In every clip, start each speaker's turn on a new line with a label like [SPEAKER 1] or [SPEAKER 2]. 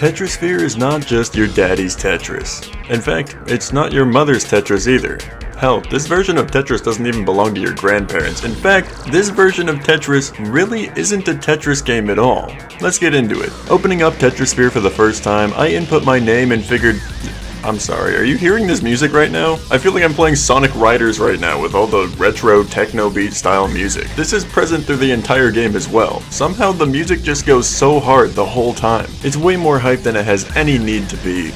[SPEAKER 1] Tetrisphere is not just your daddy's Tetris. In fact, it's not your mother's Tetris either. Hell, this version of Tetris doesn't even belong to your grandparents. In fact, this version of Tetris really isn't a Tetris game at all. Let's get into it. Opening up Tetrisphere for the first time, I input my name and figured... I'm sorry, are you hearing this music right now? I feel like I'm playing Sonic Riders right now with all the retro techno beat style music. This is present through the entire game as well. Somehow the music just goes so hard the whole time. It's way more hype than it has any need to be.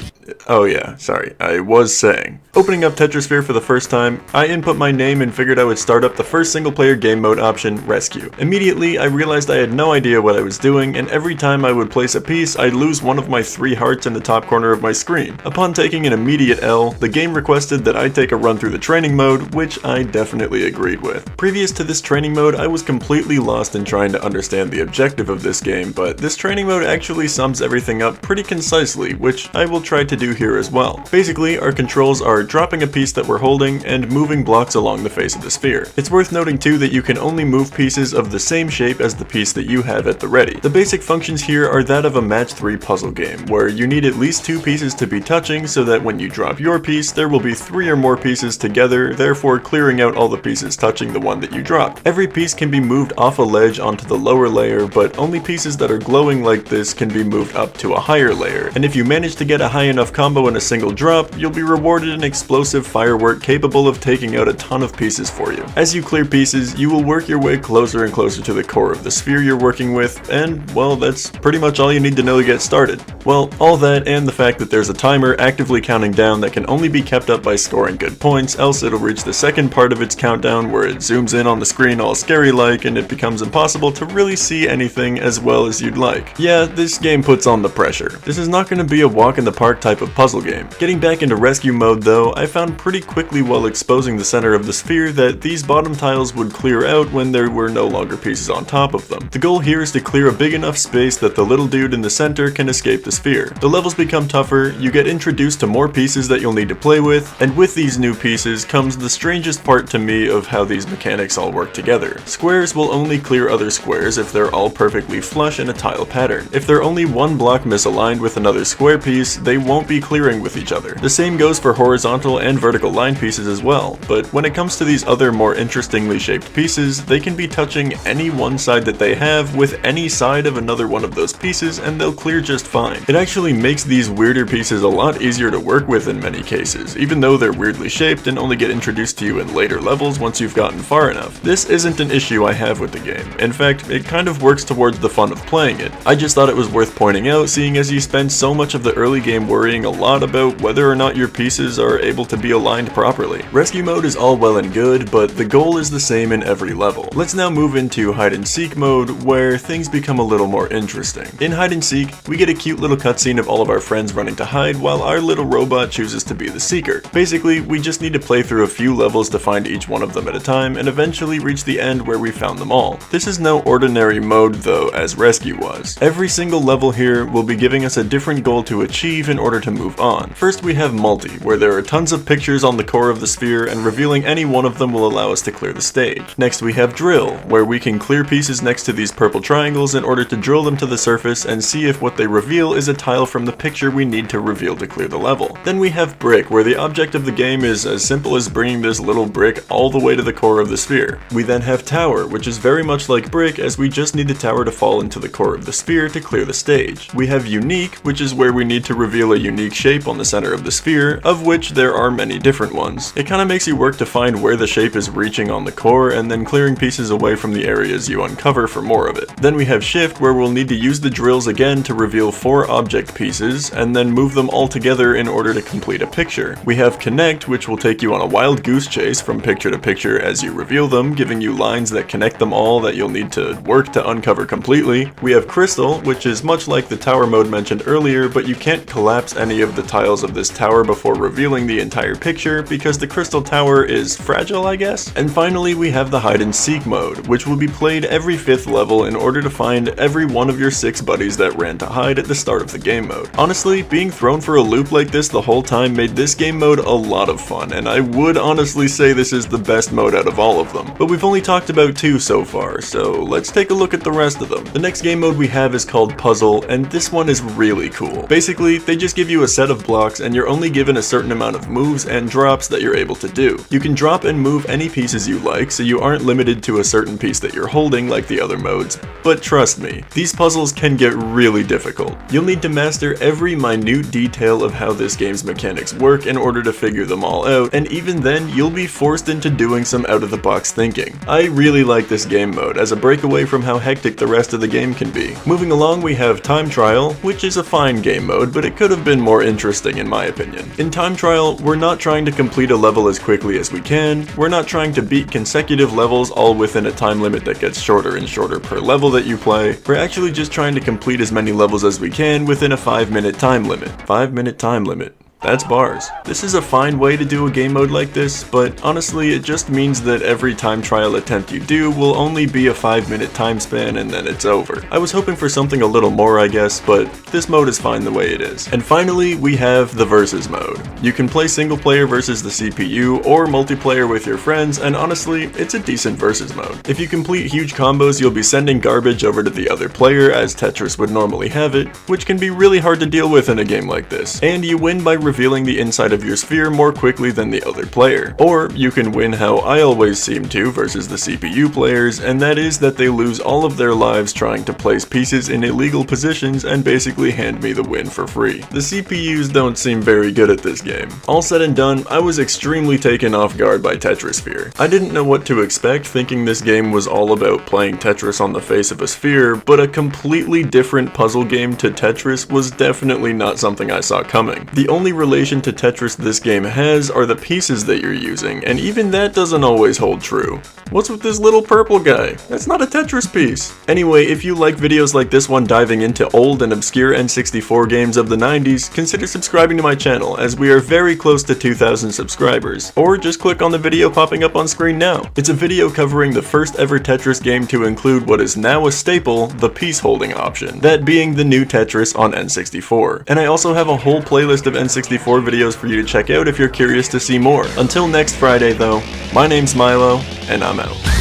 [SPEAKER 1] Oh yeah, sorry, I was saying. Opening up Tetrisphere for the first time, I input my name and figured I would start up the first single player game mode option, Rescue. Immediately, I realized I had no idea what I was doing, and every time I would place a piece, I'd lose one of my 3 hearts in the top corner of my screen. Upon taking an immediate L, the game requested that I take a run through the training mode, which I definitely agreed with. Previous to this training mode, I was completely lost in trying to understand the objective of this game, but this training mode actually sums everything up pretty concisely, which I will try to do here as well. Basically, our controls are dropping a piece that we're holding and moving blocks along the face of the sphere. It's worth noting too that you can only move pieces of the same shape as the piece that you have at the ready. The basic functions here are that of a match 3 puzzle game, where you need at least 2 pieces to be touching so that when you drop your piece, there will be 3 or more pieces together, therefore clearing out all the pieces touching the one that you dropped. Every piece can be moved off a ledge onto the lower layer, but only pieces that are glowing like this can be moved up to a higher layer, and if you manage to get a high enough combo in a single drop, you'll be rewarded an explosive firework capable of taking out a ton of pieces for you. As you clear pieces, you will work your way closer and closer to the core of the sphere you're working with, and, well, that's pretty much all you need to know to get started. Well, all that and the fact that there's a timer actively counting down that can only be kept up by scoring good points, else it'll reach the second part of its countdown where it zooms in on the screen all scary-like and it becomes impossible to really see anything as well as you'd like. Yeah, this game puts on the pressure. This is not going to be a walk in the park type of puzzle game. Getting back into rescue mode though, I found pretty quickly while exposing the center of the sphere that these bottom tiles would clear out when there were no longer pieces on top of them. The goal here is to clear a big enough space that the little dude in the center can escape the sphere. The levels become tougher, you get introduced to more pieces that you'll need to play with, and with these new pieces comes the strangest part to me of how these mechanics all work together. Squares will only clear other squares if they're all perfectly flush in a tile pattern. If they're only one block misaligned with another square piece, they won't be clearing with each other. The same goes for horizontal and vertical line pieces as well, but when it comes to these other more interestingly shaped pieces, they can be touching any one side that they have with any side of another one of those pieces and they'll clear just fine. It actually makes these weirder pieces a lot easier to work with in many cases, even though they're weirdly shaped and only get introduced to you in later levels once you've gotten far enough. This isn't an issue I have with the game. In fact, it kind of works towards the fun of playing it. I just thought it was worth pointing out, seeing as you spend so much of the early game worrying a lot about whether or not your pieces are able to be aligned properly. Rescue mode is all well and good, but the goal is the same in every level. Let's now move into hide and seek mode, where things become a little more interesting. In hide and seek, we get a cute little cutscene of all of our friends running to hide while our little robot chooses to be the seeker. Basically, we just need to play through a few levels to find each one of them at a time and eventually reach the end where we found them all. This is no ordinary mode though, as rescue was. Every single level here will be giving us a different goal to achieve in order to move on. First we have multi, where there are tons of pictures on the core of the sphere and revealing any one of them will allow us to clear the stage. Next we have drill, where we can clear pieces next to these purple triangles in order to drill them to the surface and see if what they reveal is a tile from the picture we need to reveal to clear the level. Then we have brick, where the object of the game is as simple as bringing this little brick all the way to the core of the sphere. We then have tower, which is very much like brick as we just need the tower to fall into the core of the sphere to clear the stage. We have unique, which is where we need to reveal a unique shape on the center of the sphere, of which there are many different ones. It kinda makes you work to find where the shape is reaching on the core and then clearing pieces away from the areas you uncover for more of it. Then we have shift, where we'll need to use the drills again to reveal 4 object pieces and then move them all together in order to complete a picture. We have connect, which will take you on a wild goose chase from picture to picture as you reveal them, giving you lines that connect them all that you'll need to work to uncover completely. We have crystal, which is much like the tower mode mentioned earlier, but you can't collapse collapse any of the tiles of this tower before revealing the entire picture because the crystal tower is fragile, I guess. And finally, we have the hide and seek mode, which will be played every 5th level in order to find every one of your 6 buddies that ran to hide at the start of the game mode. Honestly, being thrown for a loop like this the whole time made this game mode a lot of fun, and I would honestly say this is the best mode out of all of them. But we've only talked about 2 so far, so let's take a look at the rest of them. The next game mode we have is called Puzzle, and this one is really cool. Basically, they just give you a set of blocks and you're only given a certain amount of moves and drops that you're able to do. You can drop and move any pieces you like, so you aren't limited to a certain piece that you're holding like the other modes, but trust me, these puzzles can get really difficult. You'll need to master every minute detail of how this game's mechanics work in order to figure them all out, and even then, you'll be forced into doing some out-of-the-box thinking. I really like this game mode as a breakaway from how hectic the rest of the game can be. Moving along, we have Time Trial, which is a fine game mode, but it could have been more interesting in my opinion. In Time Trial, we're not trying to complete a level as quickly as we can, we're not trying to beat consecutive levels all within a time limit that gets shorter and shorter per level that you play, we're actually just trying to complete as many levels as we can within a 5-minute time limit. 5-minute time limit. That's bars. This is a fine way to do a game mode like this, but honestly it just means that every time trial attempt you do will only be a 5-minute time span and then it's over. I was hoping for something a little more, I guess, but this mode is fine the way it is. And finally, we have the versus mode. You can play single player versus the CPU or multiplayer with your friends, and honestly, it's a decent versus mode. If you complete huge combos, you'll be sending garbage over to the other player as Tetris would normally have it, which can be really hard to deal with in a game like this. And you win by revealing the inside of your sphere more quickly than the other player. Or you can win how I always seem to versus the CPU players, and that is that they lose all of their lives trying to place pieces in illegal positions and basically hand me the win for free. The CPUs don't seem very good at this game. All said and done, I was extremely taken off guard by Tetrisphere. I didn't know what to expect, thinking this game was all about playing Tetris on the face of a sphere, but a completely different puzzle game to Tetris was definitely not something I saw coming. The only relation to Tetris this game has are the pieces that you're using, and even that doesn't always hold true. What's with this little purple guy? That's not a Tetris piece. Anyway, if you like videos like this one diving into old and obscure N64 games of the 90s, consider subscribing to my channel as we are very close to 2,000 subscribers. Or just click on the video popping up on screen now. It's a video covering the first ever Tetris game to include what is now a staple, the piece holding option, that being the new Tetris on N64. And I also have a whole playlist of N64 videos for you to check out if you're curious to see more. Until next Friday though, my name's Myloe, and I'm out.